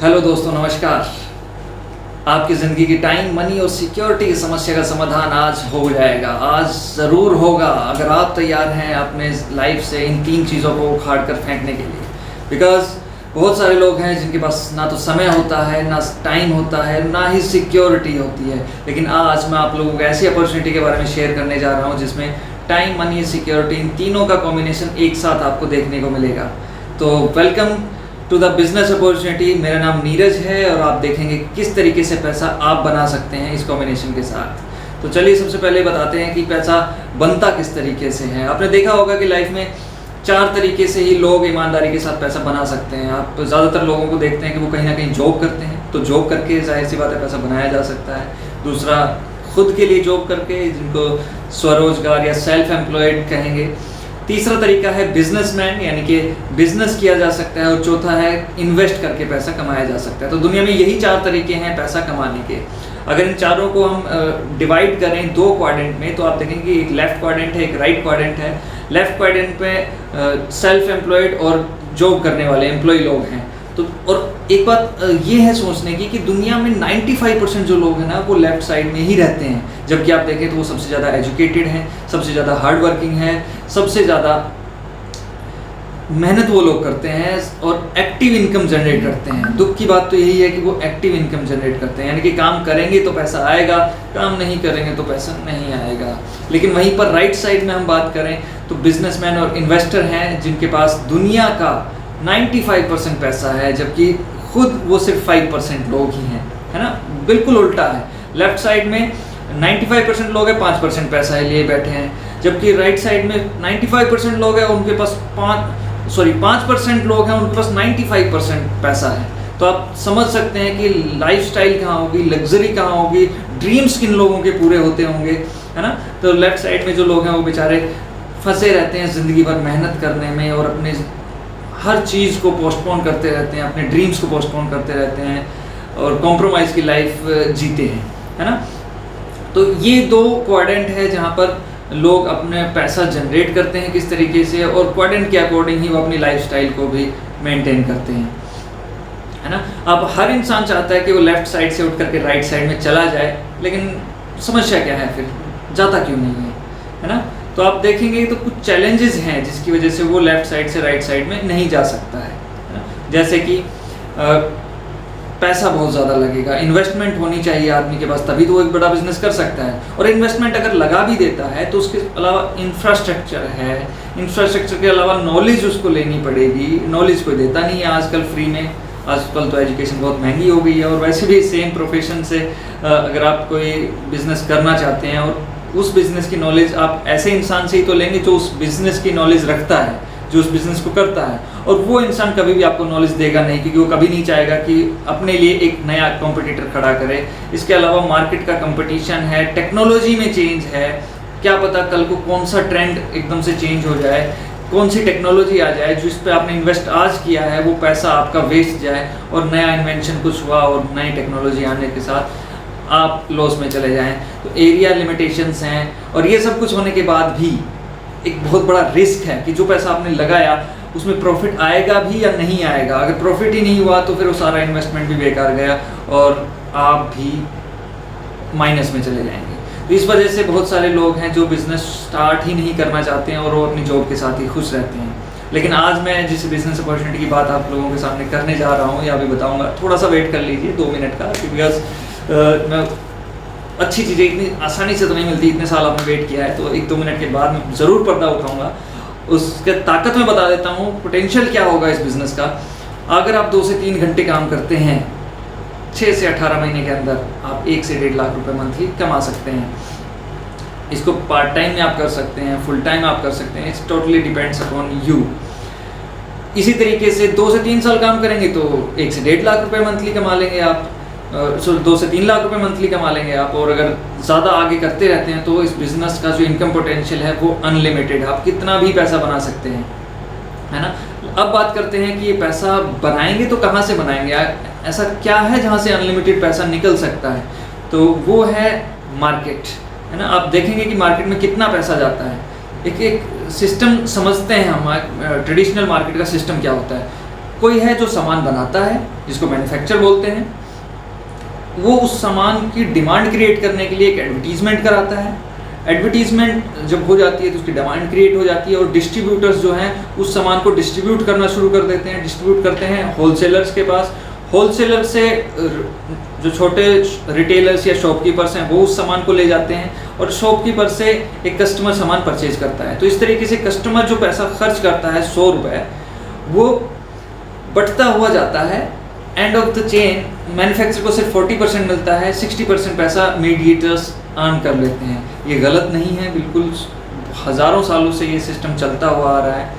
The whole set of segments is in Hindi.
हेलो दोस्तों, नमस्कार। आपकी ज़िंदगी की टाइम, मनी और सिक्योरिटी की समस्या का समाधान आज हो जाएगा। आज ज़रूर होगा अगर आप तैयार हैं अपने लाइफ से इन 3 चीज़ों को उखाड़ कर फेंकने के लिए। बिकॉज़ बहुत सारे लोग हैं जिनके पास ना तो समय होता है, ना टाइम होता है, ना ही सिक्योरिटी होती है। लेकिन आज मैं आप लोगों को ऐसी अपॉर्चुनिटी के बारे में शेयर करने जा रहा हूँ जिसमें टाइम, मनी, सिक्योरिटी, इन तीनों का कॉम्बिनेशन एक साथ आपको देखने को मिलेगा। तो welcome to the business opportunity. मेरा नाम नीरज है और आप देखेंगे किस तरीके से पैसा आप बना सकते हैं इस कॉम्बिनेशन के साथ। तो चलिए सबसे पहले बताते हैं कि पैसा बनता किस तरीके से है। आपने देखा होगा कि लाइफ में 4 तरीके से ही लोग ईमानदारी के साथ पैसा बना सकते हैं। आप ज़्यादातर लोगों को देखते हैं कि वो कहीं ना कहीं जॉब करते हैं, तो जॉब करके जाहिर सी बात है पैसा बनाया जा सकता है। दूसरा, खुद के लिए जॉब करके, जिनको स्वरोजगार या सेल्फ एम्प्लॉयड कहेंगे। तीसरा तरीका है बिजनेसमैन, यानी कि बिजनेस किया जा सकता है। और चौथा है इन्वेस्ट करके पैसा कमाया जा सकता है। तो दुनिया में यही 4 तरीके हैं पैसा कमाने के। अगर इन चारों को हम डिवाइड करें 2 क्वाड्रेंट में, तो आप देखेंगे कि एक लेफ्ट क्वाड्रेंट है, एक राइट क्वाड्रेंट है। लेफ्ट क्वाड्रेंट में सेल्फ एम्प्लॉयड और जॉब करने वाले एम्प्लॉय लोग हैं। तो और एक बात ये है सोचने की कि दुनिया में 95% जो लोग हैं ना, वो लेफ्ट साइड में ही रहते हैं। जबकि आप देखें तो वो सबसे ज़्यादा एजुकेटेड हैं, सबसे ज़्यादा हार्ड वर्किंग है, सबसे ज़्यादा मेहनत वो लोग करते हैं और एक्टिव इनकम जनरेट करते हैं। दुख की बात तो यही है कि वो एक्टिव इनकम जनरेट करते हैं, यानी कि काम करेंगे तो पैसा आएगा, काम नहीं करेंगे तो पैसा नहीं आएगा। लेकिन वहीं पर राइट साइड में हम बात करें तो बिजनेसमैन और इन्वेस्टर हैं जिनके पास दुनिया का 95% पैसा है, जबकि खुद वो सिर्फ 5% लोग ही हैं, है ना। बिल्कुल उल्टा है। लेफ्ट साइड में 95% लोग हैं, 5% पैसा है लिए बैठे हैं। जबकि राइट साइड में 95% लोग हैं, उनके पास 5% लोग हैं, उनके पास 95% पैसा है। तो आप समझ सकते हैं कि लाइफस्टाइल कहाँ होगी, लग्जरी कहाँ होगी, ड्रीम्स किन लोगों के पूरे होते होंगे, है ना। तो लेफ्ट साइड में जो लोग हैं वो बेचारे फंसे रहते हैं ज़िंदगी भर मेहनत करने में और अपने हर चीज़ को पोस्टपोन करते रहते हैं, अपने ड्रीम्स को पोस्टपोन करते रहते हैं और कॉम्प्रोमाइज़ की लाइफ जीते हैं, है ना। तो ये 2 क्वाड्रेंट है जहाँ पर लोग अपने पैसा जनरेट करते हैं किस तरीके से, और क्वाड्रेंट के अकॉर्डिंग ही वो अपनी लाइफस्टाइल को भी मेंटेन करते हैं, है ना। अब हर इंसान चाहता है कि वो लेफ्ट साइड से उठ करके राइट साइड में चला जाए, लेकिन समस्या क्या है, फिर जाता क्यों नहीं है ना। तो आप देखेंगे तो कुछ चैलेंजेस हैं जिसकी वजह से वो लेफ्ट साइड से राइट साइड में नहीं जा सकता है ना? जैसे कि पैसा बहुत ज़्यादा लगेगा, इन्वेस्टमेंट होनी चाहिए आदमी के पास, तभी तो वो एक बड़ा बिजनेस कर सकता है। और इन्वेस्टमेंट अगर लगा भी देता है तो उसके अलावा इंफ्रास्ट्रक्चर है, इंफ्रास्ट्रक्चर के अलावा नॉलेज उसको लेनी पड़ेगी। नॉलेज कोई देता नहीं है आजकल फ्री में। आजकल तो एजुकेशन बहुत महंगी हो गई है। और वैसे भी सेम प्रोफेशन से अगर आप कोई बिज़नेस करना चाहते हैं और उस बिज़नेस की नॉलेज आप ऐसे इंसान से ही तो लेंगे जो उस बिज़नेस की नॉलेज रखता है, जो उस बिज़नेस को करता है। और वो इंसान कभी भी आपको नॉलेज देगा नहीं, क्योंकि वो कभी नहीं चाहेगा कि अपने लिए एक नया कॉम्पिटिटर खड़ा करे। इसके अलावा मार्केट का कंपटीशन है, टेक्नोलॉजी में चेंज है, क्या पता कल को कौन सा ट्रेंड एकदम से चेंज हो जाए, कौन सी टेक्नोलॉजी आ जाए जिस पे आपने इन्वेस्ट आज किया है वो पैसा आपका वेस्ट जाए और नया इन्वेंशन कुछ हुआ और नई टेक्नोलॉजी आने के साथ आप लॉस में चले जाएं। तो एरिया लिमिटेशंस हैं। और ये सब कुछ होने के बाद भी एक बहुत बड़ा रिस्क है कि जो पैसा आपने लगाया उसमें प्रॉफिट आएगा भी या नहीं आएगा। अगर प्रॉफिट ही नहीं हुआ तो फिर वो सारा इन्वेस्टमेंट भी बेकार गया और आप भी माइनस में चले जाएंगे। तो इस वजह से बहुत सारे लोग हैं जो बिज़नेस स्टार्ट ही नहीं करना चाहते हैं और वो अपनी जॉब के साथ ही खुश रहते हैं। लेकिन आज मैं जिस बिज़नेस अपॉर्चुनिटी की बात आप लोगों के सामने करने जा रहा हूँ या अभी बताऊँगा, थोड़ा सा वेट कर लीजिए 2 मिनट का, बिकॉज मैं अच्छी चीज़ें इतनी आसानी से तो नहीं मिलती। इतने साल आपने वेट किया है तो 1-2 मिनट के बाद मैं ज़रूर पर्दा उठाऊँगा। उसके ताकत में बता देता हूँ, पोटेंशियल क्या होगा इस बिज़नेस का। अगर आप 2 से 3 घंटे काम करते हैं, 6 से 18 महीने के अंदर आप 1 से 1.5 लाख रुपए मंथली कमा सकते हैं। इसको पार्ट टाइम में आप कर सकते हैं, फुल टाइम आप कर सकते हैं, it's totally depends upon you. इसी तरीके से 2 से 3 साल काम करेंगे तो 1 से 1.5 लाख रुपए मंथली कमा लेंगे आप, 2 से 3 लाख रुपए मंथली कमा लेंगे आप। और अगर ज़्यादा आगे करते रहते हैं तो इस बिज़नेस का जो इनकम पोटेंशियल है वो अनलिमिटेड है, आप कितना भी पैसा बना सकते हैं, है ना। अब बात करते हैं कि ये पैसा बनाएंगे तो कहाँ से बनाएंगे, ऐसा क्या है जहाँ से अनलिमिटेड पैसा निकल सकता है। तो वो है मार्केट, है ना। आप देखेंगे कि मार्केट में कितना पैसा जाता है। एक सिस्टम समझते हैं हम, ट्रेडिशनल मार्केट का सिस्टम क्या होता है। कोई है जो सामान बनाता है, जिसको मैन्युफैक्चर बोलते हैं, वो उस सामान की डिमांड क्रिएट करने के लिए एक एडवर्टीजमेंट कराता है। एडवर्टीजमेंट जब हो जाती है तो उसकी डिमांड क्रिएट हो जाती है, और डिस्ट्रीब्यूटर्स जो हैं उस सामान को डिस्ट्रीब्यूट करना शुरू कर देते हैं। डिस्ट्रीब्यूट करते हैं होलसेलर्स के पास, होलसेलर से जो छोटे रिटेलर्स या शॉपकीपर्स हैं वो उस सामान को ले जाते हैं, और शॉपकीपर से एक कस्टमर सामान परचेज करता है। तो इस तरीके से कस्टमर जो पैसा खर्च करता है 100 रुपये, वो बढ़ता हुआ जाता है। End of the chain manufacturer को सिर्फ 40% मिलता है, 60% पैसा मीडिएटर्स अर्न कर लेते हैं। ये गलत नहीं है, बिल्कुल हज़ारों सालों से ये सिस्टम चलता हुआ आ रहा है,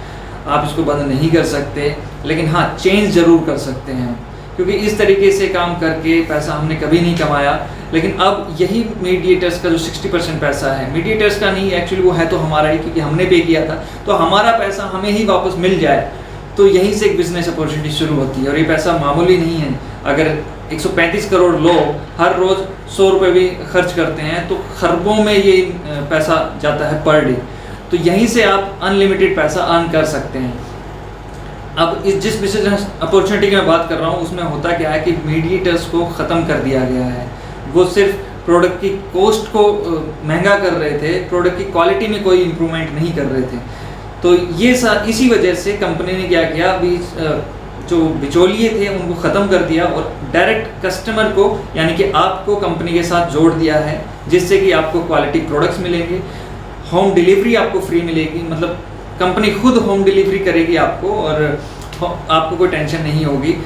आप इसको बंद नहीं कर सकते, लेकिन हाँ चेंज ज़रूर कर सकते हैं, क्योंकि इस तरीके से काम करके पैसा हमने कभी नहीं कमाया। लेकिन अब यही मीडिएटर्स का जो 60% पैसा है, मीडिएटर्स का नहीं, एक्चुअली वो है तो हमारा ही, क्योंकि हमने पे किया था, तो हमारा पैसा हमें ही वापस मिल जाए, तो यहीं से एक बिजनेस अपॉर्चुनिटी शुरू होती है। और ये पैसा मामूली नहीं है। अगर 135 करोड़ लोग हर रोज़ 100 रुपये भी खर्च करते हैं तो खरबों में ये पैसा जाता है पर डे। तो यहीं से आप अनलिमिटेड पैसा अर्न कर सकते हैं। अब इस जिस बिजनेस अपॉर्चुनिटी की मैं बात कर रहा हूँ उसमें होता क्या है कि मीडिएटर्स को ख़त्म कर दिया गया है। वो सिर्फ प्रोडक्ट की कॉस्ट को महंगा कर रहे थे, प्रोडक्ट की क्वालिटी में कोई इम्प्रूवमेंट नहीं कर रहे थे। तो ये इसी वजह से कंपनी ने क्या किया, अभी जो बिचौलिए थे उनको ख़त्म कर दिया और डायरेक्ट कस्टमर को, यानी कि आपको कंपनी के साथ जोड़ दिया है, जिससे कि आपको क्वालिटी प्रोडक्ट्स मिलेंगे, होम डिलीवरी आपको फ्री मिलेगी, मतलब कंपनी खुद होम डिलीवरी करेगी आपको, और आपको कोई टेंशन नहीं होगी।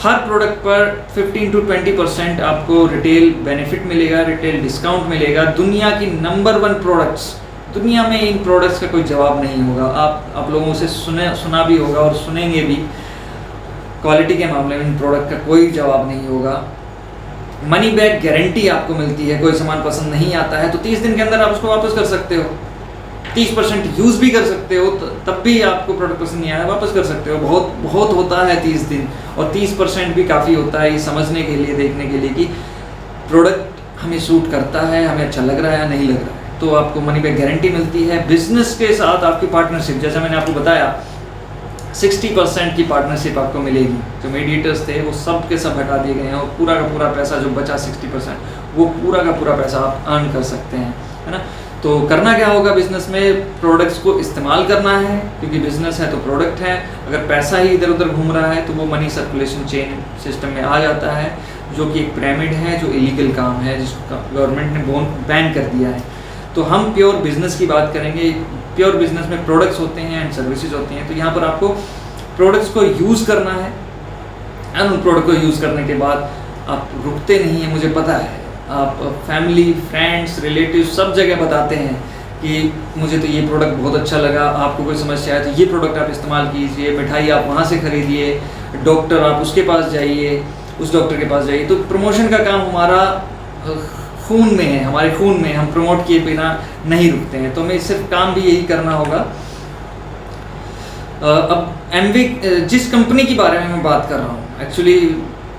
हर प्रोडक्ट पर 15 to 20% आपको रिटेल बेनिफिट मिलेगा, रिटेल डिस्काउंट मिलेगा। दुनिया की नंबर 1 प्रोडक्ट्स, दुनिया में इन प्रोडक्ट्स का कोई जवाब नहीं होगा। आप लोगों से सुना भी होगा और सुनेंगे भी, क्वालिटी के मामले में इन प्रोडक्ट का कोई जवाब नहीं होगा। मनी बैक गारंटी आपको मिलती है, कोई सामान पसंद नहीं आता है तो 30 दिन के अंदर आप उसको वापस कर सकते हो, 30% यूज़ भी कर सकते हो, तब भी आपको प्रोडक्ट पसंद नहीं आया वापस कर सकते हो। बहुत होता है 30 दिन, और 30% भी काफ़ी होता है ये समझने के लिए, देखने के लिए कि प्रोडक्ट हमें सूट करता है, हमें अच्छा लग रहा है या नहीं लग रहा है। तो आपको मनी बैक गारंटी मिलती है। बिजनेस के साथ आपकी पार्टनरशिप, जैसा मैंने आपको बताया 60% की पार्टनरशिप आपको मिलेगी। जो मीडिएटर्स थे वो सब के सब हटा दिए गए हैं, और पूरा का पूरा पैसा जो बचा 60%, वो पूरा का पूरा पैसा आप अर्न कर सकते हैं, है ना। तो करना क्या होगा बिजनेस में, प्रोडक्ट्स को इस्तेमाल करना है, क्योंकि बिजनेस है तो प्रोडक्ट है। अगर पैसा ही इधर उधर घूम रहा है तो वो मनी सर्कुलेशन चेन सिस्टम में आ जाता है, जो कि एक पिरामिड है, जो इलीगल काम है, जिसको गवर्नमेंट ने बैन कर दिया है। तो हम प्योर बिजनेस की बात करेंगे। प्योर बिजनेस में प्रोडक्ट्स होते हैं एंड सर्विसेज होती हैं। तो यहाँ पर आपको प्रोडक्ट्स को यूज़ करना है, एंड उन प्रोडक्ट को यूज़ करने के बाद आप रुकते नहीं हैं, मुझे पता है। आप फैमिली, फ्रेंड्स, रिलेटिव सब जगह बताते हैं कि मुझे तो ये प्रोडक्ट बहुत अच्छा लगा, आपको कोई समस्या है तो ये प्रोडक्ट आप इस्तेमाल कीजिए, मिठाई आप वहाँ से खरीदिए, डॉक्टर आप उसके पास जाइए, उस डॉक्टर के पास जाइए। तो प्रमोशन का काम हमारा खून में है, हमारे खून में, हम प्रमोट किए बिना नहीं रुकते हैं। तो हमें सिर्फ काम भी यही करना होगा। अब एमवे, जिस कंपनी के बारे में मैं बात कर रहा हूँ, एक्चुअली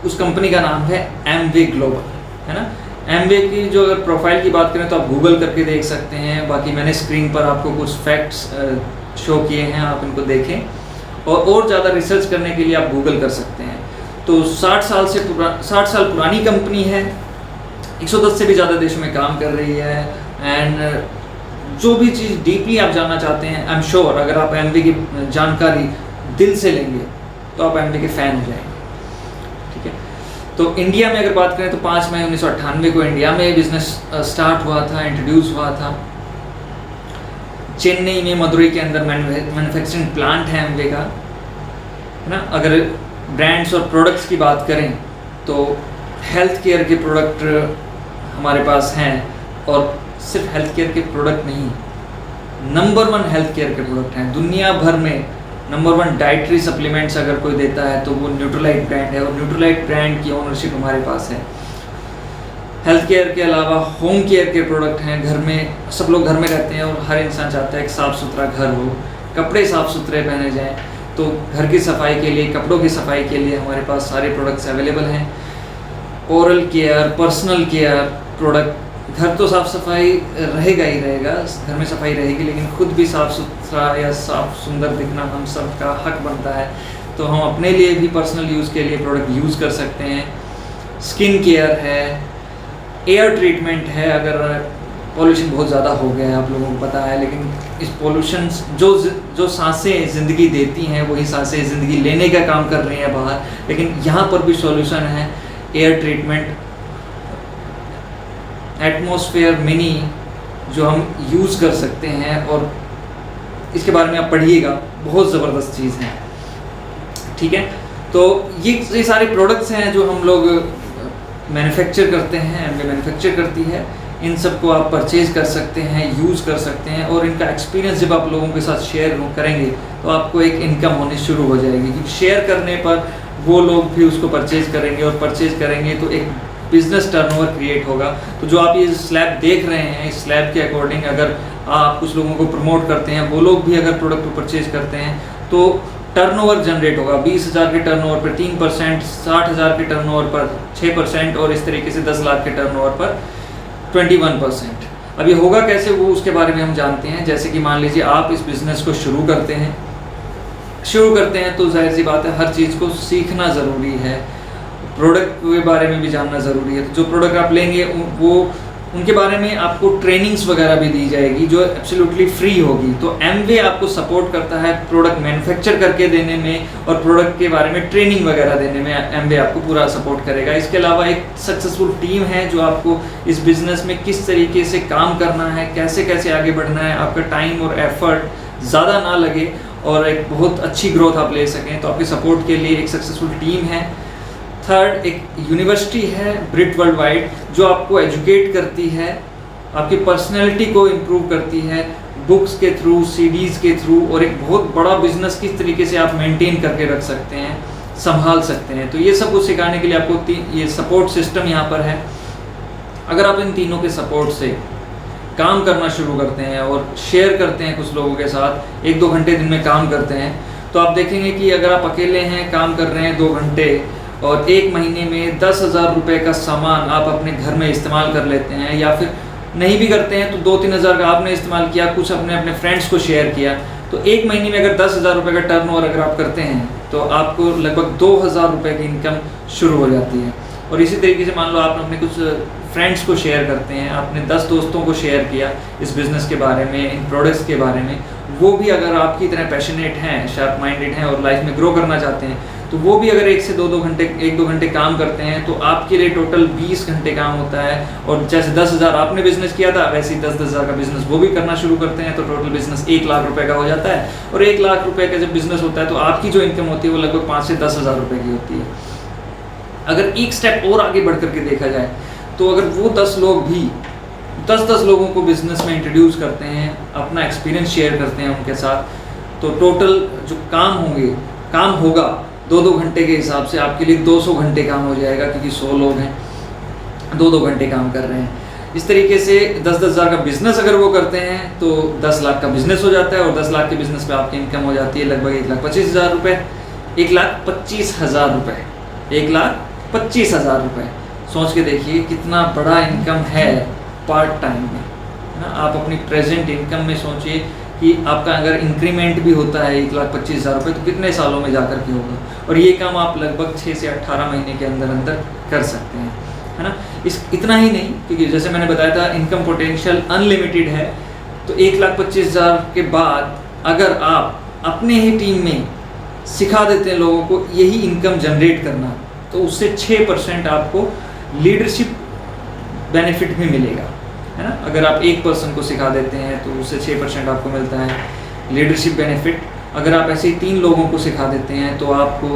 उस कंपनी का नाम है एमवे ग्लोबल, है ना। एमवे की जो अगर प्रोफाइल की बात करें तो आप गूगल करके देख सकते हैं। बाकी मैंने स्क्रीन पर आपको कुछ फैक्ट्स शो किए हैं, आप इनको देखें। और ज़्यादा रिसर्च करने के लिए आप गूगल कर सकते हैं। तो 60 साल पुरानी कंपनी है, 110 से भी ज़्यादा देशों में काम कर रही है। एंड जो भी चीज़ डीपली आप जानना चाहते हैं, आई एम श्योर अगर आप एमवे की जानकारी दिल से लेंगे तो आप एमवे के फ़ैन हो जाएंगे, ठीक है। तो इंडिया में अगर बात करें तो 5 मई 1998 को इंडिया में बिजनेस स्टार्ट हुआ था, इंट्रोड्यूस हुआ था। चेन्नई में, मदुरई के अंदर मैन्युफैक्चरिंग प्लांट है एमवे का, है ना। अगर ब्रांड्स और प्रोडक्ट्स की बात करें तो हेल्थ केयर के प्रोडक्ट हमारे पास हैं, और सिर्फ हेल्थ केयर के प्रोडक्ट नहीं, नंबर 1 हेल्थ केयर के प्रोडक्ट हैं दुनिया भर में। नंबर 1 डाइटरी सप्लीमेंट्स अगर कोई देता है तो वो न्यूट्रोलाइट ब्रांड है, और न्यूट्रोलाइट ब्रांड की ओनरशिप हमारे पास है। हेल्थ केयर के अलावा होम केयर के प्रोडक्ट हैं। घर में सब लोग घर में रहते हैं और हर इंसान चाहता है कि साफ़ सुथरा घर हो, कपड़े साफ़ सुथरे पहने जाएँ। तो घर की सफाई के लिए, कपड़ों की सफाई के लिए हमारे पास सारे प्रोडक्ट्स अवेलेबल हैं। Oral care, personal care product, घर तो साफ़ सफाई रहेगा ही रहेगा, घर में सफाई रहेगी, लेकिन खुद भी साफ़ सुथरा या साफ सुंदर दिखना हम सब का हक बनता है। तो हम अपने लिए भी पर्सनल यूज़ के लिए प्रोडक्ट यूज़ कर सकते हैं। स्किन केयर है, एयर ट्रीटमेंट है, अगर पॉल्यूशन बहुत ज़्यादा हो गया है आप लोगों को पता है, लेकिन इस पॉल्यूशन जो सांसें ज़िंदगी देती हैं वही सांसें ज़िंदगी लेने का काम कर रही हैं बाहर, लेकिन यहाँ पर भी सॉल्यूशन है। एयर ट्रीटमेंट, एटमॉस्फेयर मिनी जो हम यूज़ कर सकते हैं, और इसके बारे में आप पढ़िएगा, बहुत ज़बरदस्त चीज़ है। ठीक है, तो ये सारे प्रोडक्ट्स हैं जो हम लोग मैन्युफैक्चर करते हैं, एमवे मैन्युफैक्चर करती है। इन सब को आप परचेज कर सकते हैं, यूज़ कर सकते हैं, और इनका एक्सपीरियंस जब आप लोगों के साथ शेयर करेंगे तो आपको एक इनकम होनी शुरू हो जाएगी, क्योंकि शेयर करने पर वो लोग भी उसको परचेज करेंगे, और परचेज करेंगे तो एक बिजनेस टर्नओवर क्रिएट होगा। तो जो आप ये स्लैब देख रहे हैं, इस स्लैब के अकॉर्डिंग अगर आप कुछ लोगों को प्रमोट करते हैं, वो लोग भी अगर प्रोडक्ट को परचेज करते हैं तो टर्नओवर जनरेट होगा। 20,000 के टर्नओवर पर 3%, 60,000 के टर्नओवर पर 6%, और इस तरीके से 10 लाख के टर्नओवर पर 21%। अब ये होगा कैसे, वो उसके बारे में हम जानते हैं। जैसे कि मान लीजिए आप इस बिज़नेस को शुरू करते हैं तो जाहिर सी बात है हर चीज़ को सीखना ज़रूरी है, प्रोडक्ट के बारे में भी जानना ज़रूरी है। तो जो प्रोडक्ट आप लेंगे वो उनके बारे में आपको ट्रेनिंग्स वगैरह भी दी जाएगी जो एब्सोल्युटली फ्री होगी। तो एमवे आपको सपोर्ट करता है प्रोडक्ट मैन्युफैक्चर करके देने में, और प्रोडक्ट के बारे में ट्रेनिंग वगैरह देने में एमवे आपको पूरा सपोर्ट करेगा। इसके अलावा एक सक्सेसफुल टीम है जो आपको इस बिज़नेस में किस तरीके से काम करना है, कैसे कैसे आगे बढ़ना है, आपका टाइम और एफर्ट ज़्यादा ना लगे और एक बहुत अच्छी ग्रोथ आप ले सकें, तो आपके सपोर्ट के लिए एक सक्सेसफुल टीम है। थर्ड, एक यूनिवर्सिटी है ब्रिट वर्ल्ड वाइड जो आपको एजुकेट करती है, आपकी पर्सनैलिटी को इम्प्रूव करती है बुक्स के थ्रू, सीडीज़ के थ्रू, और एक बहुत बड़ा बिजनेस किस तरीके से आप मेंटेन करके रख सकते हैं, संभाल सकते हैं। तो ये सब कुछ सिखाने के लिए आपको ये सपोर्ट सिस्टम यहाँ पर है। अगर आप इन तीनों के सपोर्ट से काम करना शुरू करते हैं और शेयर करते हैं कुछ लोगों के साथ, 1-2 घंटे दिन में काम करते हैं, तो आप देखेंगे कि अगर आप अकेले हैं, काम कर रहे हैं 2 घंटे, और 1 महीने में 10,000 रुपये का सामान आप अपने घर में इस्तेमाल कर लेते हैं, या फिर नहीं भी करते हैं तो 2-3 हज़ार का आपने इस्तेमाल किया, कुछ अपने फ्रेंड्स को शेयर किया, तो 1 महीने में अगर 10,000 रुपये का टर्नओवर अगर आप करते हैं तो आपको लगभग 2,000 रुपये की इनकम शुरू हो जाती है। और इसी तरीके से मान लो आप अपने कुछ फ्रेंड्स को शेयर करते हैं, आपने 10 दोस्तों को शेयर किया इस बिज़नेस के बारे में, इन प्रोडक्ट्स के बारे में, वो भी अगर आपकी तरह पैशनेट हैं, शार्प माइंडेड हैं और लाइफ में ग्रो करना चाहते हैं, तो वो भी अगर 1 से 1-2 घंटे काम करते हैं तो आपके लिए टोटल 20 घंटे काम होता है। और जैसे 10,000 आपने बिजनेस किया था, वैसे ही 10,000 का बिजनेस वो भी करना शुरू करते हैं, तो टोटल बिजनेस 1 लाख रुपए का हो जाता है। और 1 लाख रुपए का जब बिजनेस होता है तो आपकी जो इनकम होती है वो लगभग 5 से 10,000 रुपये की होती है। अगर एक स्टेप और आगे बढ़ करके देखा जाए तो अगर वो 10 लोग भी 10 लोगों को बिजनेस में इंट्रोड्यूस करते हैं, अपना एक्सपीरियंस शेयर करते हैं उनके साथ, तो टोटल जो काम होगा 2-2 घंटे के हिसाब से आपके लिए 200 घंटे काम हो जाएगा, क्योंकि 100 लोग हैं, 2-2 घंटे काम कर रहे हैं। इस तरीके से 10-10 हज़ार का बिजनेस अगर वो करते हैं तो 10 लाख का बिजनेस हो जाता है, और 10 लाख के बिजनेस पे आपकी इनकम हो जाती है लगभग 1,25,000 रुपये। 1,25,000 रुपये, 1,25,000 रुपये, सोच के देखिए कितना बड़ा इनकम है पार्ट टाइम में, है ना। आप अपनी प्रेजेंट इनकम में सोचिए कि आपका अगर इंक्रीमेंट भी होता है 1,25,000 रुपये, तो कितने सालों में जाकर के होगा, और ये काम आप लगभग 6 से 18 महीने के अंदर कर सकते हैं, है ना। इतना ही नहीं, क्योंकि जैसे मैंने बताया था इनकम पोटेंशियल अनलिमिटेड है। तो 1,25,000 के बाद अगर आप अपने ही टीम में सिखा देते हैं लोगों को यही इनकम जनरेट करना, तो उससे 6% आपको लीडरशिप बेनिफिट भी मिलेगा, है ना। अगर आप एक पर्सन को सिखा देते हैं तो उससे 6% आपको मिलता है लीडरशिप बेनिफिट। अगर आप ऐसे ही 3 लोगों को सिखा देते हैं तो आपको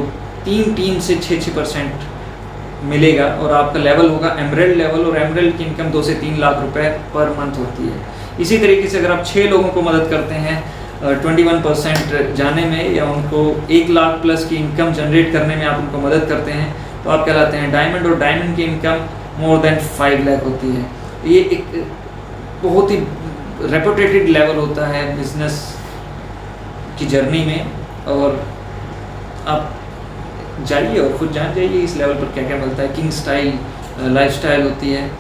3 टीम से 6% मिलेगा, और आपका लेवल होगा एमरेल्ड लेवल, और एमरेल्ड की इनकम 2 से 3 लाख रुपए पर मंथ होती है। इसी तरीके से अगर आप 6 लोगों को मदद करते हैं 21% जाने में, या उनको 1 लाख प्लस की इनकम जनरेट करने में आप उनको मदद करते हैं, तो आप कहलाते हैं डायमंड, और डायमंड की इनकम मोर देन 5 लाख होती है। ये एक बहुत ही रेपुटेटेड लेवल होता है बिजनेस की जर्नी में, और आप जाइए और खुद जान जाइए इस लेवल पर क्या क्या मिलता है। किंग स्टाइल लाइफस्टाइल होती है,